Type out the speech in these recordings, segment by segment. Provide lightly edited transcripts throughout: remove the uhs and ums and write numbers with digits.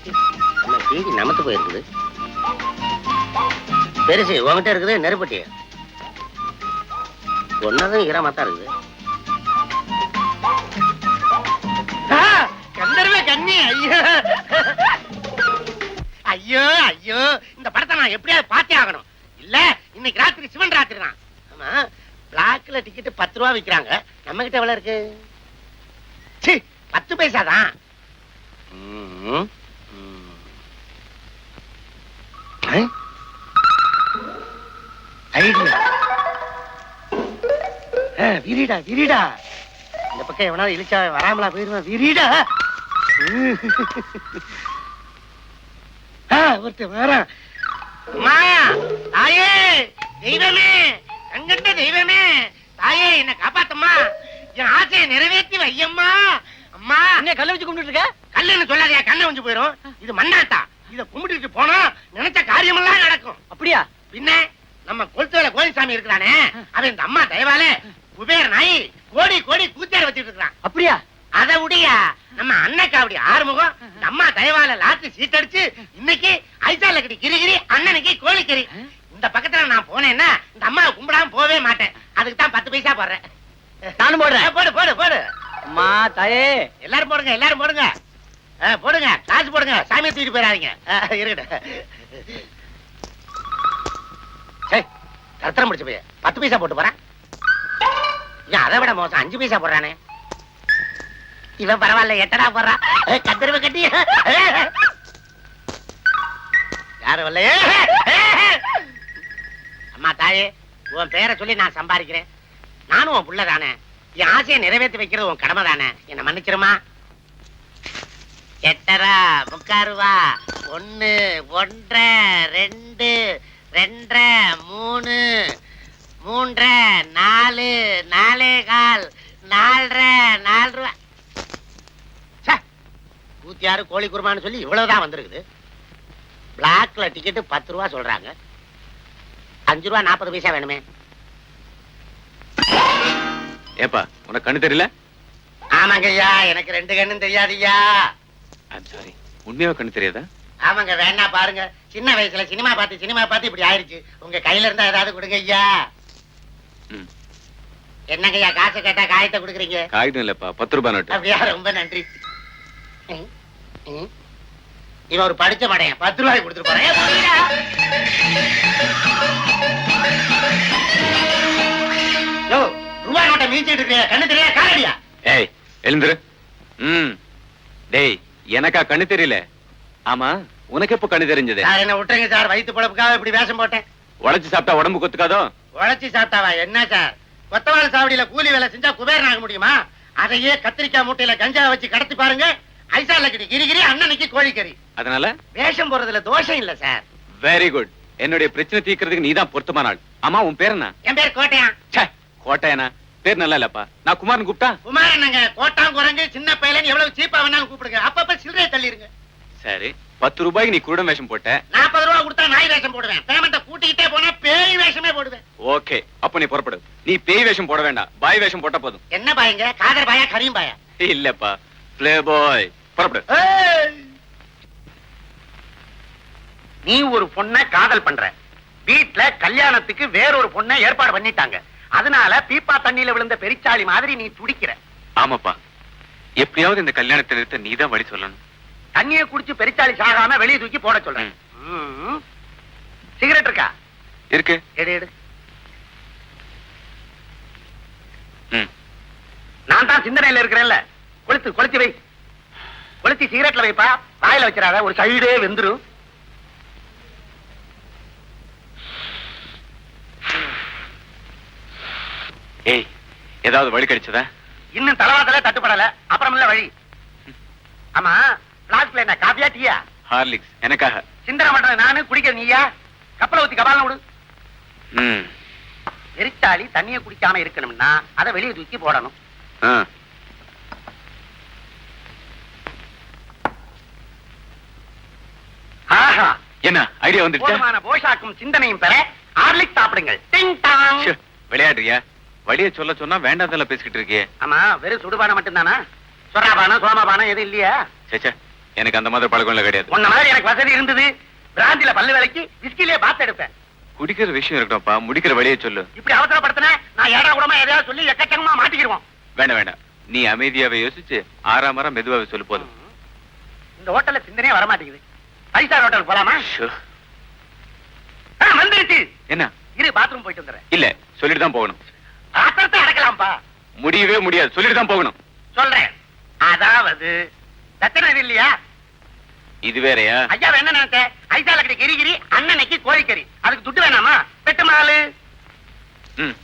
TV நமத்து போயிருக்குது. பெருசு உங்ககிட்ட இருக்குது நெருப்பட்டி. ஒன்னதும் ஈரமாத்தான் இருக்குது. கந்தர்வ கண்ணி. ஐயோ ஐயோ ஐயோ, இந்த படத்தை நான் எப்படியாவது பார்த்தே ஆகணும். இல்ல இன்னைக்கு ராத்திரி சிவன் ராத்திரி தான். ஆமா, பிளாக்ல டிக்கெட் 10 ரூபா விக்கிறாங்க. நம்ம கிட்ட எவ்வளவு இருக்கு? 10 பைசா தான். விரிடா விரிடா, இந்த பக்கம் எவனாவது இழிச்சா வராமலா போயிருவான். விரிடா ஒருத்தர் வரான். அம்மா தாயே, தெய்வமே, கண்கண்ட தெய்வமே, தாயே என்ன காப்பாத்தம்மா, என் ஆசையை நிறைவேற்றி வையம்மா. அம்மா என்ன கல்ல வச்சு கும்பிட்டு இருக்க? கல்லுன்னு சொல்லாதயா, கண்ணை கொஞ்சம் போயிரும். இது மண்ணாட்டா, இத கும்பிட்டு போனா நினைச்ச காரியமெல்லாம் நடக்கும். அப்படியா? பின்ன நம்ம கொளுத்துவேல கோயில்சாமி இருக்கிறானே, அவன் இந்த அம்மா தயவால குபேர நாய் கோடி கோடி கூத்தியார் வச்சிட்டு இருக்கான். அப்படியா? அதை உடையா நம்ம அண்ணக்கா அப்படி ஆறுமுகம் இந்த அம்மா தயவால லாத்தி சீட் அடிச்சு இன்னைக்கு ஐசால கட்டி கிரிகிரி, அண்ணனுக்கு கோழிக்கறி. இந்த பக்கத்துல நான் போனேன்னா இந்த அம்மாவை கும்பிடாம போவே மாட்டேன். அதுக்கு தான் 10 பைசா போடுறேன். நானும் போடுறேன். போடு போடு போடு. அம்மா தாயே, எல்லாரும் போடுங்க, எல்லாரும் போடுங்க. போடுங்க, காசு போடுங்க, சாமியை தூக்கிட்டு போயிடாதீங்க. இருக்கட்டும். கருத்தரம் முடிச்சு போய் 10 பைசா போட்டு போறேன். அதை விட மோசம் 5 பைசா போடுறானே. இவன் பரவாயில்ல, 8 போடுறான். கத்திரவை கட்டி யாரு வரல. அம்மா தாயே, உன் பேரை சொல்லி நான் சம்பாதிக்கிறேன். நானும் உன் புள்ள தானே, என் ஆசையை நிறைவேற்றி வைக்கிறது உன் கடமை தானே. என்ன மன்னிச்சிருமா. 8 முக்கால் ரூபா. 1 1 2 2 3 3 4 4 கால் 4 4 ரூபா. கூத்தியாரு கோழி குருமான்னு சொல்லி இவ்வளவுதான் வந்திருக்குது. பிளாக்ல டிக்கெட் 10 ரூபா சொல்றாங்க. 5 ரூபா 40 பைசா வேணுமே. ஏப்பா, உனக்கு கண்ணு தெரியல? ஆமாங்க ஐயா, எனக்கு 2 கண்ணும் தெரியாதுய்யா. சாரி, உண்மையா கண்ணு தெரியாதா? ஆமாங்க, வேணா பாருங்க. சின்ன வயசுல சினிமா பார்த்து இப்படி ஆயிடுச்சு. உங்க கையில இருந்தா ஏதாவது கொடுங்க ஐயா. என்னங்க ஐயா, காசை கேட்டா காயத்தை கொடுக்குறீங்க? காகிதம் இல்லப்பா, 10 ரூபாய் நோட்டு. அப்படியா? ரொம்ப நன்றி. இவன் ஒரு படிச்ச மடையன், 10 ரூபாய் கொடுத்துட்டு போறேன். ரூபாய் நோட்டை மீச்சிட்டு இருக்க, கண்ணு தெரியல காலடியா? ஏய் எழுந்துரு. டேய், எனக்கா கண்ணு தெரியல? ஆமா, உனக்கு எப்ப கண்ணு தெரிஞ்சது? சார் என்ன விட்டுருங்க சார், வயிற்று பொழப்புக்காக இப்படி வேஷம் போட்டேன். உழைச்சு சாப்பிட்டா உடம்பு கொத்துக்காதோ? உழைச்சு சாப்பிட்டாவா என்ன சார்? கொத்தவாள சாவடியில கூலி வேலை செஞ்சா குபேரன் ஆக முடியுமா? அதையே கத்திரிக்காய் மூட்டையில கஞ்சா வச்சு கடத்தி பாருங்க. ஐசால கட்டி கிரிகிரி, அண்ணனுக்கு கோழிக்கறி. அதனால வேஷம் போறதுல தோஷம் இல்ல சார். Very good. என்னுடைய பிரச்சனை தீர்க்கிறதுக்கு நீதான் பொருத்தமான ஆள். ஆமா, உன் பேர் என்ன? என் பேர் கோட்டையா. கோட்டையனா? பேர் நல்லா இல்லப்பா. நான் குமாரன் கூப்பிட்டா? குமாரன் கோட்டாம் குரங்கு சின்ன பையலன்னு எவ்வளவு சீப்பா வேணாலும் கூப்பிடுங்க. அப்பப்ப சில்லறையை தள்ளிருங்க. சரி, 10 ரூபாய்க்கு நீ குருடன் வேஷம் போட்ட. 40 ரூபாய் கொடுத்தா நாய் வேஷம் போடுவேன். பேமெண்ட கூட்டிக்கிட்டே போனா பேய் வேஷமே போடுவேன். ஓகே, அப்ப நீ புறப்படு. நீ பேய் வேஷம் போட வேண்டாம், பாய் வேஷம் போட்டா போதும். என்ன பாயங்க? காதர் பாயா, கரீம் பாயா? இல்லப்பா, பிளே பாய். புறப்படு. நீ ஒரு பொண்ணை காதல் பண்ற, வீட்டுல கல்யாணத்துக்கு வேறொரு பொண்ணை ஏற்பாடு பண்ணிட்டாங்க. அதனால பீப்பா தண்ணியில விழுந்த பெரிச்சாளி மாதிரி நீ துடிக்கிற. ஆமாப்பா, எப்படியாவது இந்த கல்யாணத்தை நிறுத்த நீதான் வழி சொல்லணும். தண்ணியை குடிச்சு பெரிச்சாளி சாகாம வெளியே தூக்கி போட சொல்றேன். சிகரெட் இருக்கா? இருக்கு. எடு எடு. நான் தான் சிந்தனையில இருக்கிறேன்ல, கொளுத்தி வை. கொளுத்தி சிகரெட்ல வைப்பா, வாயில வச்சிடாத, ஒரு சைடே வெந்துரும். ஏய், ஏதாவது வழி கிடைச்சதா? இன்னும் தலவாதல தட்டுப்படல, அப்புறம் இல்ல வழி. ஆமா, பிளாஸ்க்ல என்ன காபியா டீயா? ஹார்லிக்ஸ். எனக்காக. சிந்தனை பண்றது நானு, குடிக்கிற நீயா? கப்பலை ஊத்தி கபால விடு. எரிச்சாளி தண்ணியை குடிக்காம இருக்கணும்னா அதை வெளியே தூக்கி போடணும். ஆஹா, என்ன ஐடியா வந்துருச்சு? போதுமான போஷாக்கும் சிந்தனையும் பெற ஹார்லிக்ஸ் சாப்பிடுங்கள். டிங் டாங். விளையாடுறியா? வழிய சொல்ல சொன்னா வேண்டாதெல்லாம் பேசிக்கிட்டு இருக்கியே. ஆமா, வெறும் சுடுபானம் மட்டும்தானா? சொராபானம் சோமாபானம் எதுவும் இல்லையா? சேச்சே, எனக்கு அந்த மாதிரி பழக்கம் எல்லாம் கிடையாது. உன்ன மாதிரி எனக்கு வசதி இருந்தது. பிராந்தில பல்லு விலைக்கு விஸ்கிலே பாத்து எடுப்பேன். குடிக்கிற விஷயம் இருக்கட்டும்ப்பா, முடிக்கிற வழியை சொல்லு. இப்படி அவசரப்படுத்தின நான் ஏடா கூடமா எதையாவது சொல்லி எக்கச்சக்கமா மாட்டிக்கிடுவோம். வேண்டாம் வேண்டாம், நீ அமைதியாவே யோசிச்சு ஆறாமரம் மெதுவாவே சொல்லு போதும். இந்த ஹோட்டல்ல சிந்தனையே வர மாட்டேங்குது. 5 ஸ்டார் ஹோட்டலுக்கு போலாமா? வந்துருச்சு. என்ன? இரு பாத்ரூம் போயிட்டு வந்துடுறேன். இல்ல, சொல்லிட்டு தான் போகணும். ஆத்திரத்தை அடக்கலாம்ப்பா. முடியவே முடியாது, சொல்லிட்டு தான் போகணும். சொல்றேன். அதாவது தத்தனை இல்லையா? இது வேறயா? ஐயா என்ன நினைச்ச? ஐசால கடி கிரிகிரி, அண்ணனைக்கு கோழிக்கறி. அதுக்கு துட்டு வேணாமா? பெட்டு மாலு. ம்.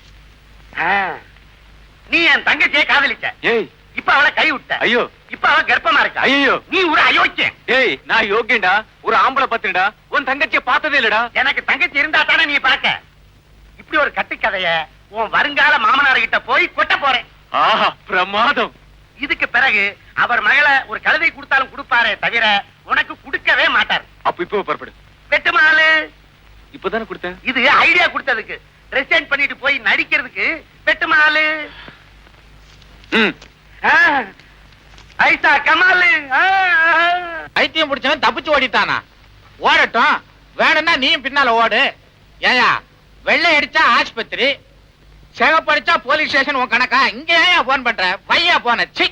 நீ என் தங்கச்சியை காதலிச்ச. ஏய், இப்ப அவளை கை விட்ட. ஐயோ, இப்ப அவ கர்ப்பமா இருக்கா. ஐயோ, நீ ஒரு அயோக்கியன். ஏய், நான் யோக்கியண்டா, ஒரு ஆம்பளை பத்திரடா. உன் தங்கச்சியை பார்த்ததே இல்லடா. எனக்கு தங்கச்சி இருந்தா தானே நீ பார்க்க. இப்படி ஒரு கட்டுக்கதைய உன் வருங்கால மாமனார் கிட்ட போய் கொட்ட போறேன். ஆஹா, பிரமாதம். இதுக்கு பிறகு அவர் மகளை ஒரு கழுதை கொடுத்தாலும் கொடுப்பாரே தவிர உனக்கு கொடுக்கவே மாட்டார். அப்ப இப்போ புறப்படு. பெட்டு மாலு. இப்பதானே கொடுத்தேன். இது ஐடியா கொடுத்ததுக்கு. ரெசைன் பண்ணிட்டு போய் நடிக்கிறதுக்கு பெட்டு மாலு. ம். ஐசா கமாலு. பைத்தியம் பிடிச்சவன் தப்பிச்சு ஓடிட்டானா? ஓடட்டும், வேணும்னா நீயும் பின்னால ஓடு. ஏயா, வெள்ளை அடிச்சா ஆஸ்பத்திரி, சிகப்படிச்சா போலீஸ் ஸ்டேஷன் உன் கணக்கா? இங்க ஏன் போன் பண்ற? பையா போன. சி,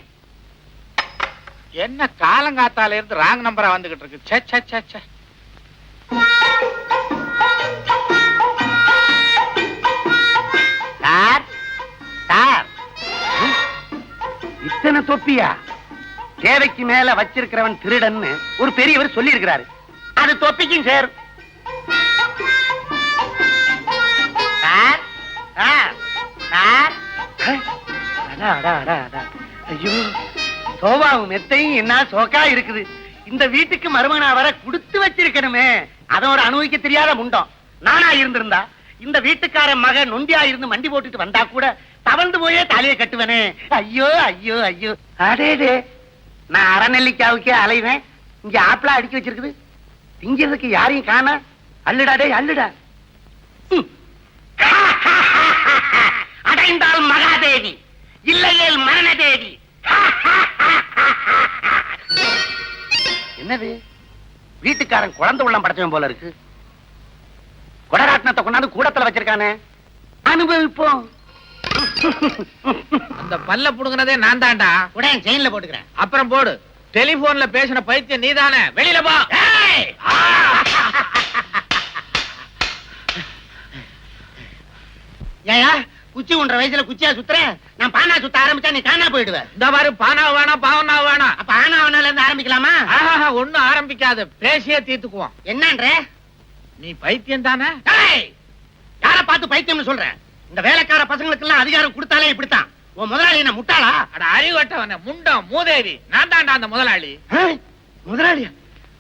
என்ன காலங்காத்தால இருந்து ராங் நம்பரா வந்துகிட்டு இருக்கு. சே சே சே சே. சார், சார், இத்தனை தொப்பியா? தேவைக்கு மேல வச்சிருக்கிறவன் திருடன்னு ஒரு பெரியவர் சொல்லி இருக்கிறாரு. அது தொப்பிக்கும் சார். Sir, sir, sir. ஐயோ, சோபாவும் மெத்தையும் என்ன சோக்கா இருக்குது. இந்த வீட்டுக்கு மருமகனா வர கொடுத்து வச்சிருக்கணுமே. அதோட அனுபவிக்க தெரியாத முண்டம் நானா இருந்திருந்தா இந்த வீட்டுக்காரன் மக நொண்டியா இருந்து மண்டி போட்டுட்டு வந்தா கூட தவழ்ந்து போயே தலையை கட்டுவனே. ஐயோ ஐயோ ஐயோ. அடேடே, நான் அறநெல்லிக்காவுக்கே அலைவேன். இங்க ஆப்பிளா அடிக்க வச்சிருக்குது. திங்கிறதுக்கு யாரையும் காண. அள்ளுடாடே அள்ளுடா. அடைந்தால் மகாதேவி, இல்லையேல் மரணதேவி. என்னது? வீட்டுக்காரன் குழந்தை உள்ளம் படைச்சவன் போல இருக்கு. கொடராட்டினத்தை கொண்டாந்து கூடத்துல வச்சிருக்கானே. அனுபவிப்போம். அந்த பல்ல புடுங்கினதே நான் தான்டா. உடனே செயின்ல போட்டுக்கிறேன். அப்புறம் போடு. டெலிபோன்ல பேசின பைத்தியம் நீதானே. வெளியில போ. ஏயா, குச்சி உன்ற வயசுல குச்சியா சுத்துறேன். நான் பானா சுத்த ஆரம்பிச்சா நீ காணா போயிடுவேன். இந்த மாதிரி பானா வேணாம், பாவனா வேணாம். அப்ப ஆனாவனால இருந்து ஆரம்பிக்கலாமா? ஒண்ணும் ஆரம்பிக்காது, பேசியே தீர்த்துக்குவோம். என்னன்ற? நீ பைத்தியம் தானே? யார பார்த்து பைத்தியம்னு சொல்றேன்? இந்த வேலைக்கார பசங்களுக்கு எல்லாம் அதிகாரம் கொடுத்தாலே இப்படித்தான். உன் முதலாளி என்ன முட்டாளா? அட அறிவட்டவன, முண்டம் மூதேவி. நான் தான்டா அந்த முதலாளி. முதலாளியா?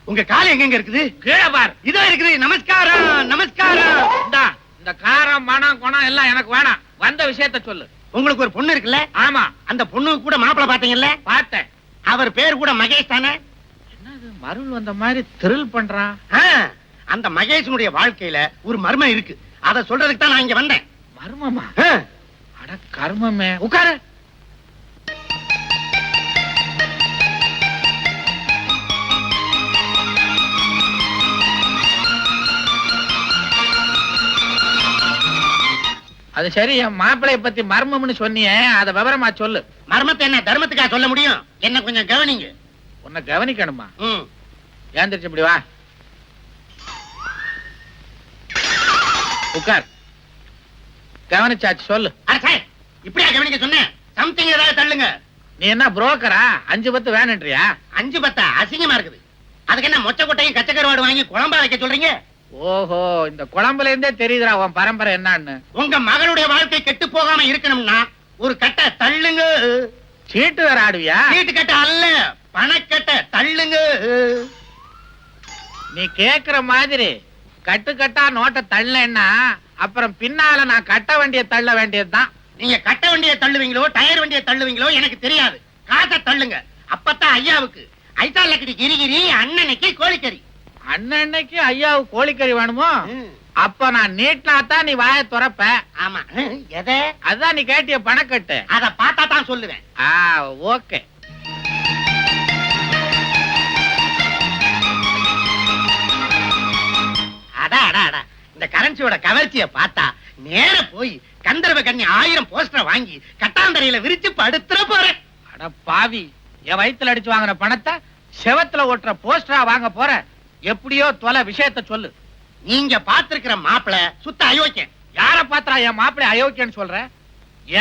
உங்க கால் எங்க இருக்குது? கீழே பார். இதோ இருக்குது. நமஸ்காரம் நமஸ்காரம். இந்தா, இந்த காரம் மனம் குணம் எல்லாம் எனக்கு வேணாம். வந்த விஷயத்த சொல்லு. உங்களுக்கு ஒரு பொண்ணு இருக்குல்ல? ஆமா. அந்த பொண்ணுக்கு கூட மாப்பிளை பாத்தீங்கல்ல? பார்த்தேன். அவர் பேர் கூட மகேஷ் தானே? என்னது மருள் வந்த மாதிரி த்ரில் பண்றான்? அந்த மகேஷனுடைய வாழ்க்கையில ஒரு மர்மம் இருக்கு. அத சொல்றதுக்கு தான் நான் இங்க வந்தேன். மர்மமா? அட கர்மமே. உட்காரு. அது சரி, என் மாப்பிளைய பத்தி மர்மம்னு சொன்னியே, அத விவரமா சொல்லு. மர்மத்தை என்ன தர்மத்துக்கா சொல்ல முடியும்? என்ன கொஞ்சம் கவனிங்க. உன்னை கவனிக்கணுமா? ஏந்திரிச்சு இப்படி வா. உட்கார். கவனிச்சாச்சு, சொல்லு. இப்படியா கவனிக்க சொன்னேன்? சம்திங் ஏதாவது தள்ளுங்க. நீ என்ன புரோக்கரா? 5 10 வேணுன்றியா? 5 10 அசிங்கமா இருக்குது. அதுக்கு என்ன மொச்ச கொட்டையும் கச்சக்கருவாடு வாங்கி குழம்பா வைக்க சொல்றீங்க? ஓஹோ, இந்த குழம்புல இருந்தே தெரியுதுடா உன் பரம்பரை என்னன்னு. உங்க மகளுடைய வாழ்க்கை கெட்டு போகாம இருக்கணும்னா ஒரு கட்டை தள்ளுங்க. சீட்டு வேற ஆடுவியா? சீட்டு கட்ட அல்ல, பணக்கட்டை தள்ளுங்க. நீ கேக்குற மாதிரி கட்டு கட்டா நோட்டை தள்ளேன்னா அப்புறம் பின்னால நான் கட்ட வண்டியை தள்ள வேண்டியதுதான். நீங்க கட்ட வண்டியை தள்ளுவீங்களோ டயர் வண்டியை தள்ளுவீங்களோ எனக்கு தெரியாது. காசை தள்ளுங்க. அப்பதான் ஐயாவுக்கு ஐசால கடி கிரிகிரி, அண்ணனுக்கு கோழிக்கறி. அண்ணன்னைக்கு ஐயாவுக்கு கோழிக்கறி வேணுமோ? அப்ப நான் நீட்டினாத்தான் நீ வாயை துறப்ப. ஆமா. எதை? அதான் நீ கேட்டிய பணக்கட்டு. அத பார்த்தா தான் சொல்லுவேன். ஓகே. இந்த கரன்சியோட கவர்ச்சிய பார்த்தா நேர போய் கந்தர்வ கண்ணி 1000 போஸ்டர் வாங்கி கட்டாந்தரையில விரிச்சு படுத்துற போறேன். அட பாவி, என் வயித்துல அடிச்சு வாங்கின பணத்தை செவத்துல ஓட்டுற போஸ்டரா வாங்க போற. எப்படியோ தொலை விஷயத்த சொல்லு. நீங்க பாத்திருக்கிற மாப்பிள சுத்த அயோக்கியன். யார பாத்திரா என் மாப்பிள்ளை அயோக்கியன்னு சொல்ற?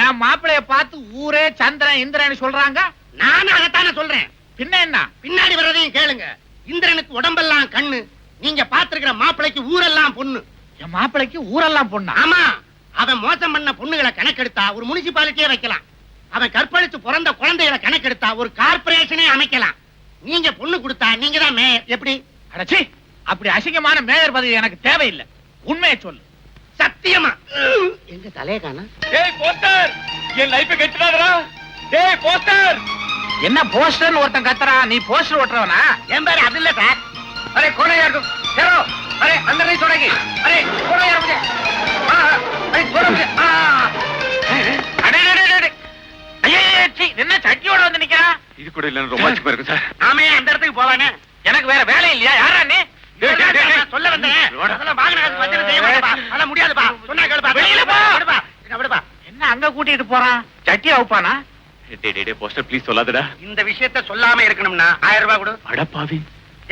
என் மாப்பிளைய பார்த்து ஊரே சந்திரன் இந்திரன் சொல்றாங்க. நானும் அதைத்தானே சொல்றேன். பின்ன என்ன? பின்னாடி வர்றதையும் கேளுங்க. இந்திரனுக்கு உடம்பெல்லாம் கண்ணு, நீங்க பாத்திருக்கிற மாப்பிளைக்கு ஊரெல்லாம் பொண்ணு. என் மாப்பிளைக்கு ஊரெல்லாம் பொண்ணா? ஆமா, அவன் மோசம் பண்ண பொண்ணுகளை கணக்கெடுத்தா ஒரு முனிசிபாலிட்டியே வைக்கலாம். அவன் கற்பழித்து பிறந்த குழந்தைகளை கணக்கெடுத்தா ஒரு கார்பரேஷனே அமைக்கலாம். நீங்க பொண்ணு கொடுத்தா நீங்க தான் மேயர். எப்படி? அடச்சி, அப்படி அசிங்கமான மேயர் பதவி எனக்கு தேவையில்லை. உண்மையை சொல்லு. சத்தியமா. எங்க தலைய காணா? டேய் போஸ்டர், என் லைஃபை கெடுத்துடாதடா. டேய் போஸ்டர். என்ன போஸ்டர்னு ஒருத்தன் கத்துறா, நீ போஸ்டர் ஓட்டுறவனா? என் பேரு அது இல்ல சார். அரே கோணையா இருக்கும். சேரோ, அரே அந்த நீ தொடங்கி. அரே கோணையா இருக்கு. அரே கோணையா. அடே அடே அடே. ஐயே சீ, என்ன சட்டியோட வந்து நிக்கிறா? இது கூட இல்லன்னு ரொமான்டிக்கா இருக்கு சார். ஆமே, அந்த இடத்துக்கு போவானே. எனக்கு வேற வேலை இல்லையா? யாரா நீ? நான் சொல்ல வந்தேன். அதெல்லாம் வாங்கின காசு வச்சு செய்ய மாட்டேப்பா. அதெல்லாம் முடியாதுப்பா. சொன்னா கேளுப்பா. வெளியில போ. விடுப்பா. என்ன விடுப்பா. என்ன அங்க கூட்டிட்டு போறான்? சட்டி அவுப்பானா? டேய் போஸ்டர் ப்ளீஸ் சொல்லாதடா. இந்த விஷயத்தை சொல்லாம இருக்கணும்னா 1000 ரூபாய் கொடு. அட பாவி,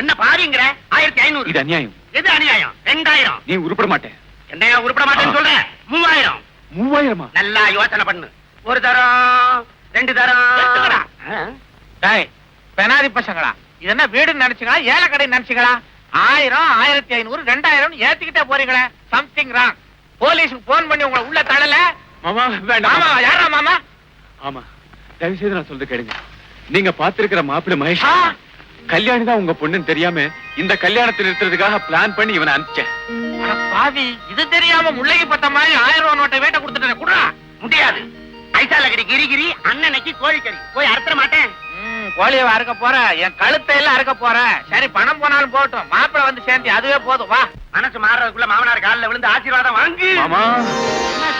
என்ன பாவிங்கற? 1500. இது அநியாயம். எது அநியாயம்? 2000. நீ உருப்பட மாட்டே. என்னையா உருப்பட மாட்டேன்னு சொல்ற? 3000. 3000மா? நல்லா யோசனை பண்ணு. ஒரு தரம், 2 தரம். டேய் பெனாதி பசங்களா, இது என்ன வீடுன்னு நினைச்சுங்களா, ஏழை கடை நினைச்சுங்களா? 1000, 1500, 2000 ஏத்திக்கிட்டே போறீங்களே. Something wrong. போலீஸுக்கு போன் பண்ணி உங்களை உள்ள தள்ளல. மாமா வேண்டாம். மாமா யாரா மாமா? ஆமா, தயவு செய்து நான் சொல்றது கேளுங்க. நீங்க பாத்திருக்கிற மாப்பிள்ளை மகேஷ் கல்யாணி தான் உங்க பொண்ணுன்னு தெரியாம இந்த கல்யாணத்தை நிறுத்துறதுக்காக பிளான் பண்ணி இவனை அனுப்பிச்சேன். அட பாவி, இது தெரியாம முல்லைக்கு பத்த மாதிரி 1000 ரூபாய் நோட்டை வேட்ட கொடுத்துட்டேன். குடுறா. முடியாது. ஐசால கடி கிரிகிரி, அண்ணனைக்கு கோழிக்கறி. போய் அறுத்த மாட்டேன். கோழியை அறுக்க போற, என் கழுத்தை எல்லாம் அறுக்க போற. சரி, பணம் போனாலும் போகட்டும், மாப்பிளை வந்து சேர்ந்து அதுவே போதும். வா. மனசு மாறதுக்குள்ள மாமனார் காலில் விழுந்து ஆசீர்வாதம் வாங்கு. மாமா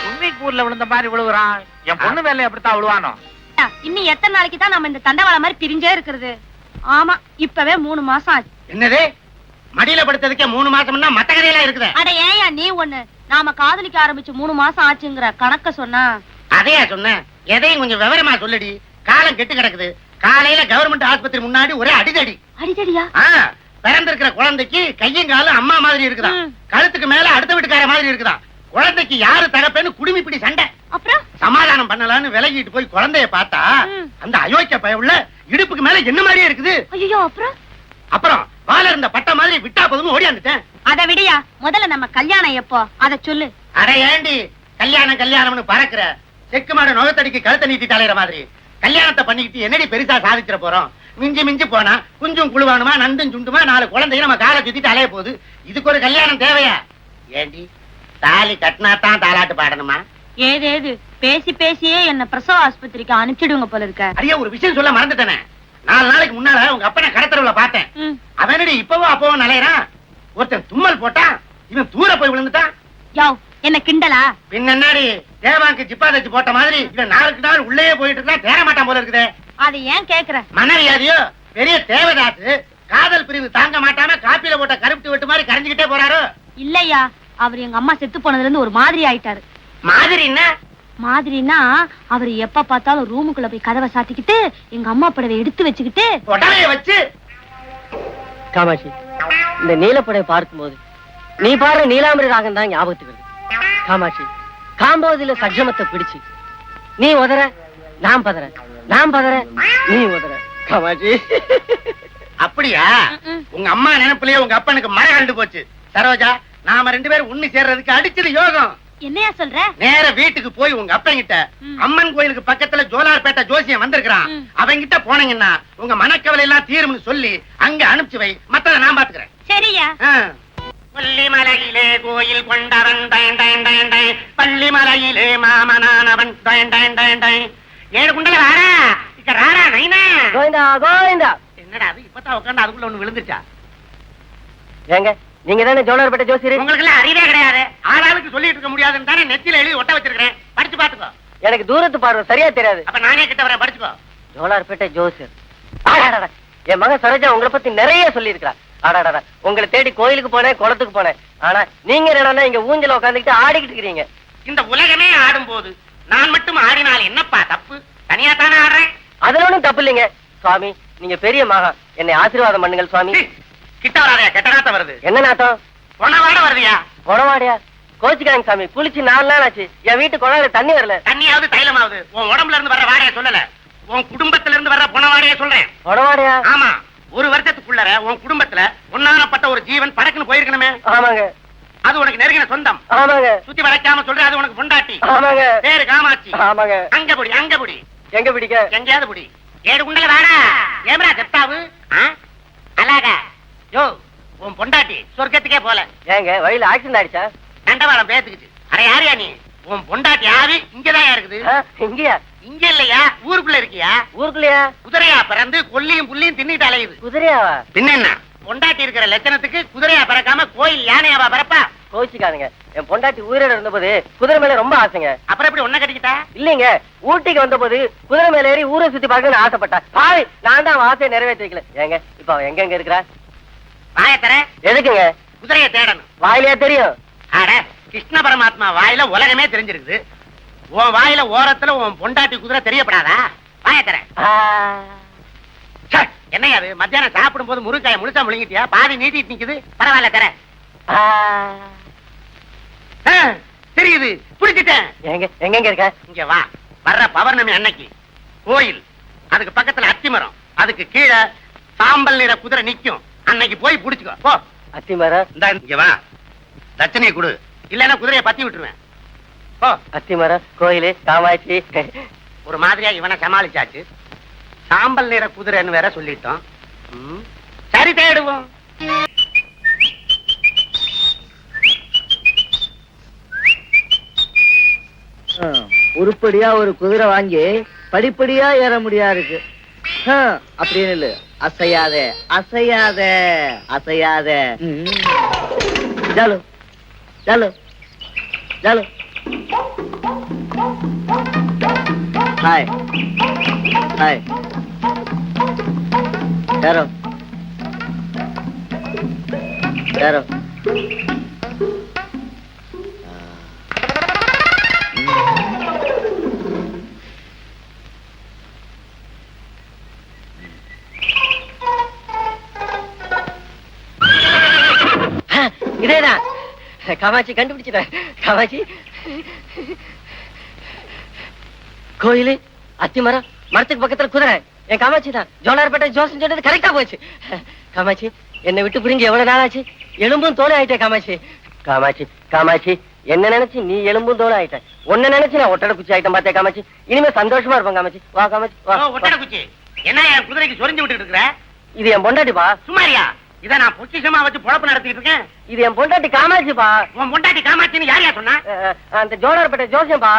ஸ்விம்மிங் பூல்ல விழுந்த மாதிரி விழுவுறான். என் பொண்ணு வேலை எப்படித்தான் விழுவானோ? இன்னும் எத்தனை நாளைக்கு தான் நம்ம இந்த தண்டவாளம் மாதிரி பிரிஞ்சே இருக்கிறது? ஆமா, இப்பவே 3 மாசம் ஆச்சு. என்னது? மடியில படுத்ததுக்கே 3 மாசம்னா மத்த கதையெல்லாம் இருக்குது. அட ஏயா நீ ஒண்ணு, நாம காதலிக்க ஆரம்பிச்சு 3 மாசம் ஆச்சுங்கிற கணக்க சொன்னா? அதையா சொன்னேன். எதையும் கொஞ்சம் விவரமா சொல்லடி. காலம் கெட்டு கிடக்குது. காலையில கவர்மெண்ட் ஆஸ்பத்திரி முன்னாடி ஒரே அடிதடி. அடிதடியா? பிறந்திருக்கிற குழந்தைக்கு கையும் காலும் அம்மா மாதிரி இருக்குதா, கழுத்துக்கு மேல அடுத்த வீட்டுக்கார மாதிரி இருக்குதா. குழந்தைக்கு யாரு தகப்பேன்னு குடுமிப்பிடி சண்டை. அப்புறம் சமாதானம் பண்ணலான்னு விலகிட்டு போய் குழந்தைய பார்த்தா அந்த அயோக்கிய பயவுள்ள இடுப்புக்கு மேல என்ன மாதிரியே இருக்குது. ஐயோ, அப்புறம் வாழ இருந்த பட்ட மாதிரி விட்டா போதும் ஓடியாந்துட்டேன். அத விடியா, முதல்ல நம்ம கல்யாணம் எப்போ அத சொல்லு. அட ஏண்டி கல்யாணம் கல்யாணம்னு பறக்குற? செக்கு மாடு நுகத்தடிக்கு கழுத்தை நீட்டி தலையிற மாதிரி கல்யாணத்தை பண்ணிக்கிட்டு என்னடி பெருசா சாதிச்சிட போறோம்? மிஞ்சி மிஞ்சி போனா குஞ்சும் குழுவானுமா நந்தும் சுண்டுமா 4 குழந்தைய நம்ம காலை சுத்திட்டு அலைய போகுது. இதுக்கு ஒரு கல்யாணம் தேவையா? ஏண்டி தாலி கட்டினாத்தான் தாலாட்டு பாடணுமா? ஏதேது பேசி பேசியே என்ன பிரசவ ஆஸ்பத்திரிக்கு அனுப்பிச்சிடுங்க போல இருக்க. அடியா, ஒரு விஷயம் சொல்ல மறந்துட்டேனே. 4 நாளைக்கு முன்னால உங்க அப்பனை கடத்தரவுல பார்த்தேன். அவனடி இப்பவும் அப்பவும் நலையறான். ஒருத்தன் தும்மல் போட்டான், இவன் தூர போய் விழுந்துட்டான். யோ, என்ன கிண்டலா? பின்ன என்னடி தேவாங்க ஜிப்பா தச்சு போட்ட மாதிரி இவன் 4 நாள் உள்ளே போயிட்டு இருந்தா தேர மாட்டான் போல இருக்குது. அது ஏன் கேக்குற? மனவியாதியோ பெரிய தேவதாசு காதல் பிரிவு தாங்க மாட்டாம காப்பில போட்ட கருப்பு வெட்டு மாதிரி கரைஞ்சுக்கிட்டே போறாரோ? இல்லையா, அவர் எங்க அம்மா செத்து போனதுல இருந்து ஒரு மாதிரி ஆயிட்டாரு. மாதிரி என்ன மாதிரினா, அவர் எப்ப பார்த்தாலும் ரூமுக்குள்ள போய் கதவை சாத்திக்கிட்டு எங்க அம்மா படவை எடுத்து வச்சுக்கிட்டு உடலைய வச்சு. காமாட்சி, இந்த நீலப்படை பார்க்கும்போது நீ பாரு நீலாம்பரி ராகம் தான் ஞாபகத்துக்கு வருது. காமாட்சி, காம்போதில சக்ஷமத்தை பிடிச்சு நீ உதற நான் பதற, நான் பதற நீ உதற. காமாட்சி அப்படியா? உங்க அம்மா நினைப்புலயே உங்க அப்பனுக்கு மழை கண்டு போச்சு. சரோஜா, நாம 2 பேரும் ஒண்ணு சேர்றதுக்கு அடிச்சது யோகம். என்னையா சொல்ற? நேர வீட்டுக்கு போய் உங்க அப்பன் கிட்ட அம்மன் கோயிலுக்கு பக்கத்துல ஜோலார்பேட்டை ஜோசியம் வந்திருக்கான், அவங்கிட்ட போனீங்கன்னா உங்க மனக்கவலை எல்லாம் தீரும்னு சொல்லி அங்க அனுப்பிச்சு வை. மத்தத நான் பாத்துக்கிறேன். சரியா? பள்ளிமலையிலே கோயில் கொண்டவன் பள்ளிமலையிலே மாமனானவன் 7 குண்டல ராரா இக்க ராரா நைனா. கோவிந்தா கோவிந்தா. என்னடா அது இப்பதான் உட்கார்ந்து அதுக்குள்ள ஒண்ணு விழுந்துச்சா? ஏங்க, நீங்க தானே ஜோலார்பேட்டை ஜோசியர்? உங்களுக்கு எல்லாம் அறிவே கிடையாது. ஆளாளுக்கு சொல்லிட்டு இருக்க முடியாதுன்னு தானே நெத்தியில எழுதி ஒட்ட வச்சிருக்கேன். படிச்சு பாத்துக்கோ. எனக்கு தூரத்து பார்வை சரியா தெரியாது. அப்ப நானே கிட்ட வரேன், படிச்சுக்கோ. ஜோலார்பேட்டை ஜோசியர். என் மகன் சரோஜா உங்களை பத்தி நிறைய சொல்லி இருக்கா. அடாடா, உங்களை தேடி கோயிலுக்கு போனேன், குளத்துக்கு போனேன். ஆனா நீங்க என்னன்னா இங்க ஊஞ்சல உட்காந்துக்கிட்டு ஆடிக்கிட்டு இருக்கிறீங்க. இந்த உலகமே ஆடும் போது நான் மட்டும் ஆடினால் என்னப்பா தப்பு? தனியா தானே ஆடுறேன். அதுல ஒண்ணும் தப்பு இல்லைங்க சுவாமி. நீங்க பெரிய மகா, என்னை ஆசீர்வாதம் பண்ணுங்கள் சுவாமி. கிட்ட வராதயா, கெட்ட நாத்தம் வருது. என்ன நாட்டம்? பொணவாட வருதியா? குணவாடியா? கோச்சுக்காங்க சாமி, குளிச்சு 4 நாள் ஆச்சு. என் வீட்டு குழாயில தண்ணி வரல. தண்ணியாவது தைலமாவது உன் உடம்புல இருந்து வர்ற வாடைய சொல்லல, உன் குடும்பத்துல இருந்து வர்ற பொணவாடைய சொல்றேன். குணவாடியா? ஆமா, ஒரு வருஷத்துக்குள்ளர உன் குடும்பத்துல ஒன்னானப்பட்ட ஒரு ஜீவன் படக்குன்னு போயிருக்கணுமே. ஆமாங்க. அது உனக்கு நெருங்கின சொந்தம். ஆமாங்க. சுத்தி வளைக்காம சொல்ற, அது உனக்கு பொண்டாட்டி. ஆமாங்க. பேரு காமாட்சி. ஆமாங்க. அங்க புடி, அங்க புடி. எங்க பிடிக்க? எங்கேயாவது புடி. 7 குண்டல வாடா. ஏம்ரா செப்டாவு? அழகா யோ, உன் பொண்டாட்டி சொர்க்கத்துக்கே போல. ஏங்க வழியில ஆக்சிடென்ட் ஆயிடுச்சா? தண்டவாளம் பேத்துக்குச்சு. அரை யாரியா நீ? உன் பொண்டாட்டி யாரு? இங்கதான் இருக்குது. இங்கயா? இங்க இல்லையா, ஊருக்குள்ள இருக்கியா? ஊருக்குள்ளயா? குதிரையா பிறந்து கொல்லியும் புள்ளியும் தின்னிட்டு அலையுது. குதிரையாவா? பின்ன என்ன, பொண்டாட்டி இருக்கிற லட்சணத்துக்கு குதிரையா பிறக்காம கோயில் யானையாவா பிறப்பா? கோச்சிக்காதுங்க, என் பொண்டாட்டி உயிரோட இருந்தபோது குதிரை மேல ரொம்ப ஆசைங்க. அப்புறம் எப்படி ஒன்ன கட்டிக்கிட்டா? இல்லீங்க, ஊட்டிக்கு வந்த போது குதிரை மேல ஏறி ஊரை சுத்தி பார்க்கணும்னு ஆசைப்பட்டா. பாவி, நான் தான் ஆசையை நிறைவேற்றி வைக்கல. ஏங்க இப்ப அவன் எங்க இருக்கிறா? வாயத்தர எதுக்குங்க? குதிரையை தேடணும். வாயிலையா தெரியும்? ஆட, கிருஷ்ண பரமாத்மா வாயில உலகமே தெரிஞ்சிருக்குது. உன் வாயில ஓரத்துல உன் பொண்டாட்டி குதிரை தெரியப்படாதா? வாயத்தர. என்னையா அது, மத்தியானம் சாப்பிடும் போது முருங்காய முழுசா முழுங்கிட்டியா? பாதி நீட்டிட்டு நிக்குது. பரவாயில்ல தர. தெரியுது, புடிச்சிட்டேன். எங்க எங்க இருக்க? இங்க வா. வர்ற பௌர்ணமி அன்னைக்கு கோயில், அதுக்கு பக்கத்துல அத்திமரம், அதுக்கு கீழே சாம்பல் நிற குதிரை நிக்கும். அன்னைக்கு போய் புடிச்சுக்கோ போ. அத்திமரம்? இந்த இங்க வா, தட்சணையை கொடு, இல்லன்னா குதிரையை பத்தி விட்டுருவேன். போ. அத்திமரம், கோயிலு, காமாட்சி. ஒரு மாதிரியா இவனை சமாளிச்சாச்சு. சாம்பல் நிற குதிரைன்னு வேற சொல்லிட்டோம். சரி, தேடுவோம். உருப்படியா ஒரு குதிரை வாங்கி படிப்படியா ஏற முடியா இருக்கு. அப்படின்னு இல்ல, அசையாத அசையாத அசையாத. ஜாலு ஜாலு ஜாலு. Hi hi. யாரோ யாரோ. இதேதான் காமாட்சி, கண்டுபிடிச்சிட்டேன். காமாட்சி, கோயிலு, அத்திமரம், மரத்துக்கு பக்கத்துல குதிரை. என் காமாட்சி தான். ஜோலார்பேட்டை ஜோசன் சொன்னது கரெக்டா போச்சு. காமாட்சி, என்னை விட்டு புரிஞ்சு எவ்வளவு நாள் ஆச்சு? எலும்பும் தோலை ஆயிட்டேன் காமாட்சி. காமாட்சி காமாட்சி, என்ன நினைச்சு நீ எலும்பும் தோலை ஆயிட்ட. உன்ன நினைச்சு நான் ஒட்டடை குச்சி ஆயிட்டேன் பார்த்தேன் காமாட்சி. இனிமே சந்தோஷமா இருப்பேன் காமாட்சி. வா காமாட்சி வா. ஒட்டடை குச்சி என்ன என் குதிரைக்கு சொரிஞ்சு விட்டு இருக்கிற? இது என் பொண்டாட்டிப்பா. சுமாரியா, இத நான் பொக்கிஷமா வச்சு பொழப்பு நடத்திட்டு இருக்கேன். இது என் பொண்டாட்டி காமாட்சிப்பா. உன் பொண்டாட்டி காமாட்சின்னு யாரையா சொன்னா? அந்த ஜோலார்பேட்டை ஜோசியம்பா.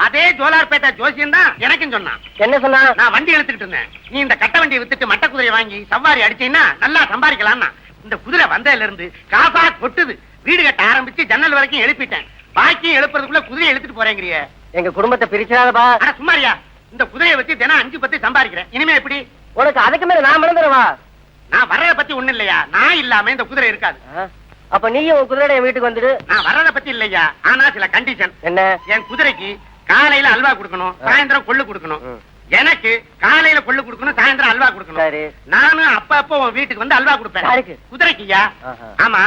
அதே ஜோலார்பேட்டை ஜோசியம் தான் எனக்கும் சொன்னான். என்ன சொன்னா? நான் வண்டி எடுத்துக்கிட்டு இருந்தேன். நீ இந்த கட்ட வண்டியை வித்துட்டு மட்ட குதிரையை வாங்கி சவாரி அடிச்சீங்கன்னா நல்லா சம்பாதிக்கலாம்னா. இந்த குதிரை வந்ததுல இருந்து காசா கொட்டுது. வீடு கட்ட ஆரம்பிச்சு ஜன்னல் வரைக்கும் எழுப்பிட்டேன். பாக்கி எழுப்புறதுக்குள்ள குதிரையை எடுத்துட்டு போறேங்கிறிய. எங்க குடும்பத்தை பிரிச்சாதப்பா. ஆனா சும்மாரியா, இந்த குதிரையை வச்சு தினம் 5-10 சம்பாதிக்கிறேன். இனிமே எப்படி? உனக்கு அதுக்கு மேல நான் மறந்துடுவா. நான் வர்றத பத்தி ஒண்ணு இல்லையா, நான் இல்லாம இந்த குதிரை இருக்காது. அப்ப நீயும் உன் குதிரையோட என் வீட்டுக்கு வந்துடு. நான் வர்றத பத்தி இல்லையா, ஆனா சில கண்டிஷன். என்ன? என் குதிரைக்கு காலையில அல்வா கொடுக்கணும், சாயந்தரம் கொள்ளு கொடுக்கணும். எனக்கு காலையில கொள்ளு கொடுக்கணும், சாயந்தரம் அல்வா கொடுக்கணும். நானும் அப்பப்போ உன் வீட்டுக்கு வந்து அல்வா கொடுப்பேன். குதிரைக்குயா? ஆமா,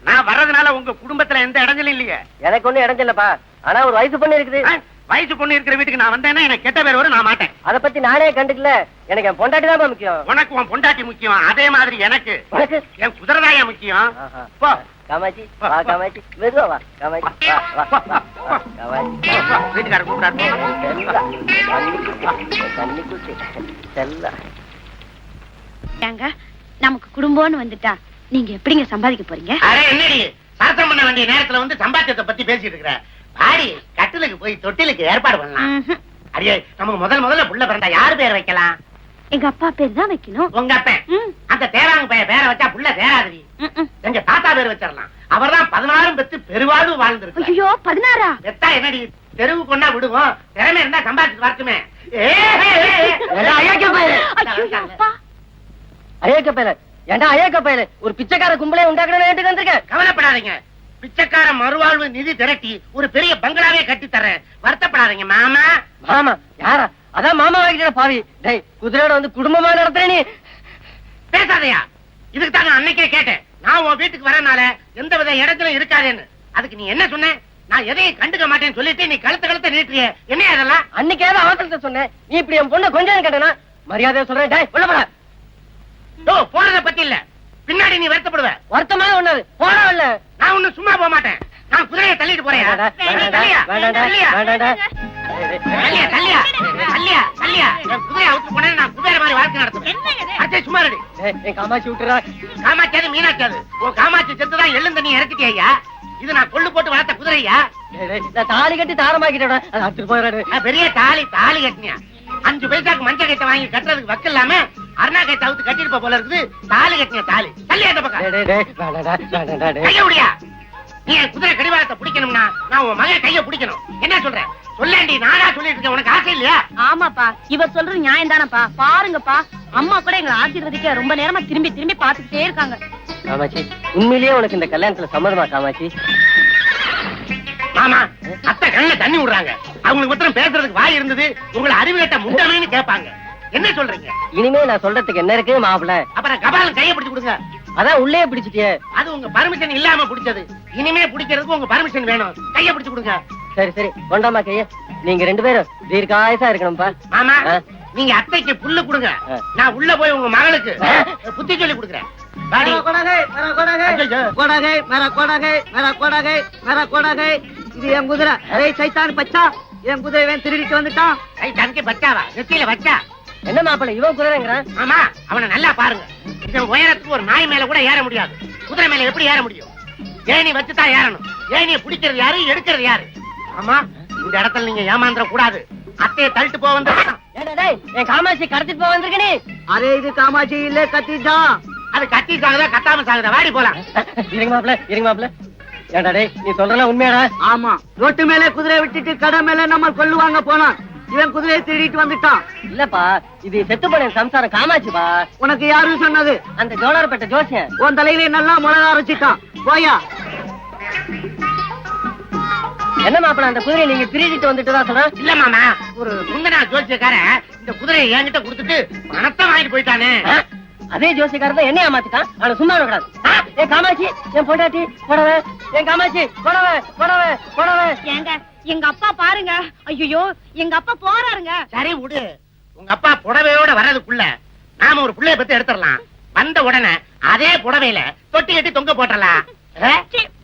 நான் வர்றதுனால உங்க குடும்பத்துல எந்த இடைஞ்சலும் இல்லையே. எனக்கு ஒண்ணு இடைஞ்சலப்பா. ஆனா ஒரு வயசு பொண்ணு இருக்குது. வயசு பொண்ணு இருக்கிற வீட்டுக்கு நான் வந்தேன்னா எனக்கு கெட்ட பேர் வரும். நான் மாட்டேன். அத பத்தி நானே கண்டுக்கல. எனக்கு என் பொண்டாட்டி தான் முக்கியம். உனக்கு உன் பொண்டாட்டி முக்கியம், அதே மாதிரி எனக்கு என் குதிரைதாயா முக்கியம். போ காமாட்சி, வா காமாட்சி, மெதுவா வா காமாட்சி, வா வா வா காமாட்சி. வீட்டுக்காரர் கூப்பிடாரு. நமக்கு குடும்பம்னு வந்துட்டா நீங்க எப்படிங்க சம்பாதிக்க போறீங்க? அரே என்னடி, சாத்தம் பண்ண வேண்டிய நேரத்துல வந்து சம்பாத்தியத்தை பத்தி பேசிட்டு இருக்கிற. பாடி கட்டிலுக்கு போய் தொட்டிலுக்கு ஏற்பாடு பண்ணலாம். அடியே, நமக்கு முதல்ல புள்ள பிறந்தா யாரு பேர் வைக்கலாம்? எங்க அப்பா பேர் தான் வைக்கணும். உங்க அப்பன் அந்த தேராங்க பைய பேரை வச்சா புள்ள தேராதடி. எங்க தாத்தா பேர் வச்சிடலாம். அவர்தான் 16 பெத்து பெருவாழ்வு வாழ்ந்துருக்கு. ஐயோ, 16? பெத்தா என்னடி, தெருவு கொண்டா விடுவோம். திறமை இருந்தா சம்பாதிச்சு வரட்டுமே. அயோக்கிய பையல, ஏண்டா ஐயக்க பையல ஒரு பிச்சைக்கார கும்பலே உண்டாக்கணும் வீட்டுக்கு வந்திருக்கேன். கவலைப்படாதீங்க, பிச்சைக்கார மறுவாழ்வு நிதி திரட்டி ஒரு பெரிய பங்களாவே கட்டி தரேன். வருத்தப்படாதீங்க மாமா. மாமா யாரா? அதான் மாமா வாங்கிட்ட பாவி. டேய் குதிரையோட வந்து குடும்பமா நடத்துற நீ. பேசாதையா, இதுக்கு தான் நான் அன்னைக்கே கேட்டேன். நான் உன் வீட்டுக்கு வரனால எந்த வித இடத்துல இருக்காதேன்னு. அதுக்கு நீ என்ன சொன்ன? நான் எதையும் கண்டுக்க மாட்டேன்னு சொல்லிட்டு நீ கழுத்த நீட்டிய என்ன அதெல்லாம்? அன்னைக்கே அவசரத்தை சொன்னேன். நீ இப்படி என் பொண்ணை கொஞ்சம் கேட்டனா மரியாதையா சொல்றேன். டேய் உள்ள போடா. போறத பத்தி இல்ல, பின்னாடி நீ வருத்தப்படுவ. வருத்தமாக ஒண்ணாது போடா. இல்ல நான் ஒண்ணும் சும்மா போக மாட்டேன். நான் குதிரையை தள்ளிட்டு போறேன். குதிரையை அவுத்து போனேன். நான் குதிரை மாதிரி வாழ்க்கை நடத்துவேன். சும்மா ரெடி. என் காமாட்சி விட்டுறா. காமாட்சியாது மீனாட்சியாது உன் காமாட்சி செத்துதான் எள்ளும் தண்ணி இறக்கிட்டியா? இது நான் கொள்ளு போட்டு வளர்த்த குதிரையா? தாலி கட்டி தாரமாக்கிட்டேன். பெரிய தாலி கட்டினியா? 5 பைசாக்கு மஞ்சள் கைத்த வாங்கி கட்டுறதுக்கு வக்கு இல்லாம அருணா கைத்த அவுத்து கட்டிட்டு போல இருக்குது. தாலி கட்டின தாலி தள்ளி அந்த பக்கம் கைய முடியா? நீ குதிரை கடிவாளத்தை பிடிக்கணும்னா நான் உன் மகன் கைய பிடிக்கணும். என்ன சொல்ற? சொல்லேண்டி, நானா சொல்லிட்டு இருக்கேன். உனக்கு ஆசை இல்லையா? ஆமாப்பா, இவர் சொல்றது நியாயம் தானப்பா. பாருங்கப்பா, அம்மா கூட எங்களை ஆசீர்வதிக்க ரொம்ப நேரமா திரும்பி பாத்துக்கிட்டே இருக்காங்க. காமாட்சி உண்மையிலேயே உனக்கு இந்த கல்யாணத்துல சம்மதமா காமாட்சி? மாமா, அத்தை கண்ணுல தண்ணி விடுறாங்க. அவங்களுக்கு மாத்திரம் பேசுறதுக்கு வாய் இருந்தது, உங்களை அறிவு கேட்ட முண்டமேன்னு கேட்பாங்க. என்ன சொல்றீங்க? இனிமே நான் சொல்றதுக்கு என்ன இருக்கு மாப்பிள? அப்புறம் கபாலம் கையை பிடிச்சு கொடுங்க. அதான் உள்ளே பிடிச்சிட்டியே. அது உங்க பர்மிஷன் இல்லாம பிடிச்சது. இனிமே பிடிக்கிறதுக்கு உங்க பர்மிஷன் வேணும். கையை பிடிச்சு கொடுங்க. சரி கொண்டாமா கைய. நீங்க 2 பேரும் தீர்க்காயசா இருக்கணும்பா. மாமா, நீங்க அத்தைக்கு புல்லு கொடுங்க. நான் உள்ள போய் உங்க மகளுக்கு புத்தி சொல்லி கொடுக்குறேன். இது என் குதிரை. சைத்தான் பச்சா, என் குதிரை திருடிட்டு வந்துட்டான். தனக்கு பச்சாவா? நெத்தியில வச்சா என்ன மாப்பிள்ள இவன் குதிரைங்கிறான்? ஆமா, அவனை நல்லா பாருங்க. இந்த உயரத்துக்கு ஒரு நாய் மேல கூட ஏற முடியாது. குதிரை மேல எப்படி ஏற முடியும்? ஏணி வச்சுதான் ஏறணும். ஏணியை பிடிக்கிறது யாரு, எடுக்கிறது யாரு? ஆமா, இந்த இடத்துல நீங்க ஏமாந்துட கூடாது. அத்தையை தள்ளிட்டு போக வந்து என் காமாட்சி கடத்திட்டு போக வந்திருக்க நீ. அரே இது காமாட்சி இல்ல, கத்திதான். அது கத்தி சாகுதா கத்தாம சாகுதா? வாடி போலாம். இருங்க மாப்பிள்ள. ஏண்டா டேய், நீ சொல்றலாம் உண்மையாடா? ஆமா, ரோட்டு மேல குதிரை விட்டுட்டு கடை மேல நம்ம கொள்ளுவாங்க போனான். இவன் குதிரையை திருடிட்டு வந்துட்டான். இல்லப்பா, இது செத்து போன சம்சாரம் காமாட்சிப்பா. உனக்கு யாரும் சொன்னது? அந்த ஜோலார்பேட்டை ஜோசியன். உன் தலையிலே நல்லா மிளகா அரைச்சிட்டான். போயா. என்ன மாப்பிள்ள, அந்த குதிரையை நீங்க திருடிட்டு வந்துட்டு தான் சொல்றேன்? இல்ல மாமா, ஒரு முந்தனா ஜோசியக்காரன் இந்த குதிரையை என்கிட்ட கொடுத்துட்டு பணத்தை வாங்கிட்டு போயிட்டானே. அதே ஜோசியக்காரன் தான் என்னைய மாத்திட்டான். அவனை சும்மா விடக்கூடாது. என் காமாட்சி, என் பொண்டாட்டி புடவை, என் காமாட்சி புடவை. ஏங்க, எங்க அப்பா பாருங்க. ஐயோ, எங்க அப்பா போறாருங்க. சரி விடு. உங்க அப்பா புடவையோட வர்றதுக்குள்ள நாம ஒரு புள்ளைய பத்தி எடுத்துடலாம். வந்த உடனே அதே புடவையில தொட்டி கட்டி தொங்க போட்டலாம்.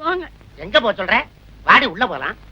போங்க. எங்க போ சொல்ற? வாடி உள்ள போலாம்.